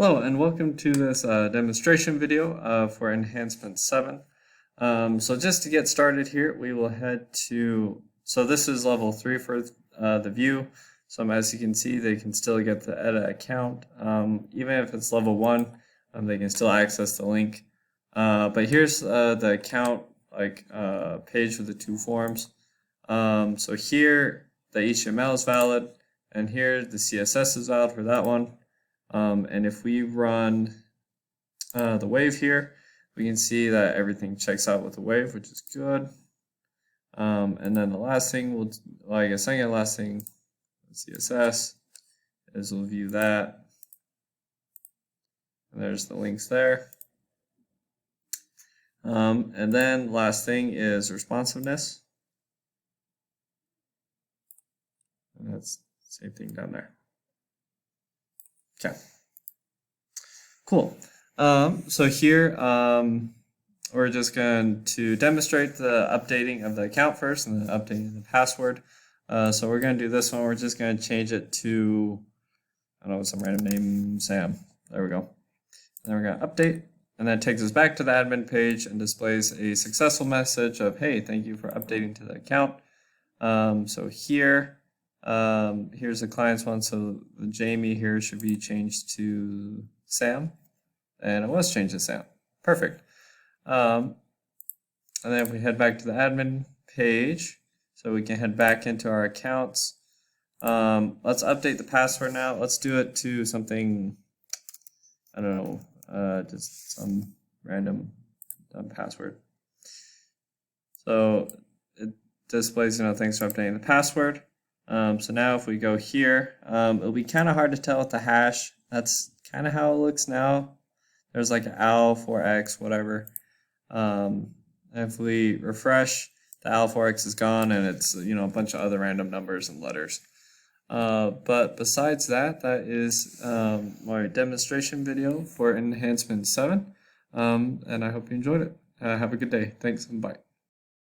Hello and welcome to this demonstration video for Enhancement 7. So just to get started here, we will head to, so this is level 3 for the view. So as you can see, they can still get the edit account. Even if it's level 1, they can still access the link. But here's the account page with the two forms. So here the HTML is valid, and here the CSS is valid for that one. And if we run the wave here, we can see that everything checks out with the wave, which is good. And then the last thing, last thing, CSS, is we'll view that. And there's the links there. And then last thing is responsiveness. And that's the same thing down there. Okay, cool. So here we're just going to demonstrate the updating of the account first and then updating the password. So we're going to do this one. We're just going to change it to, I don't know, some random name, Sam. There we go. And then we're going to update, and that takes us back to the admin page and displays a successful message of, hey, thank you for updating to the account. So here, here's the client's one, so the Jamie here should be changed to Sam, and it was changed to Sam. Perfect. And then if we head back to the admin page, so we can head back into our accounts. Let's update the password now. Let's do it to something, I don't know, just some random dumb password. So it displays, thanks for updating the password. So now if we go here, it'll be kind of hard to tell with the hash. That's kind of how it looks now. There's like an al4x, whatever. If we refresh, the al4x is gone, and it's a bunch of other random numbers and letters. But besides that, that is my demonstration video for Enhancement 7. And I hope you enjoyed it. Have a good day. Thanks and bye.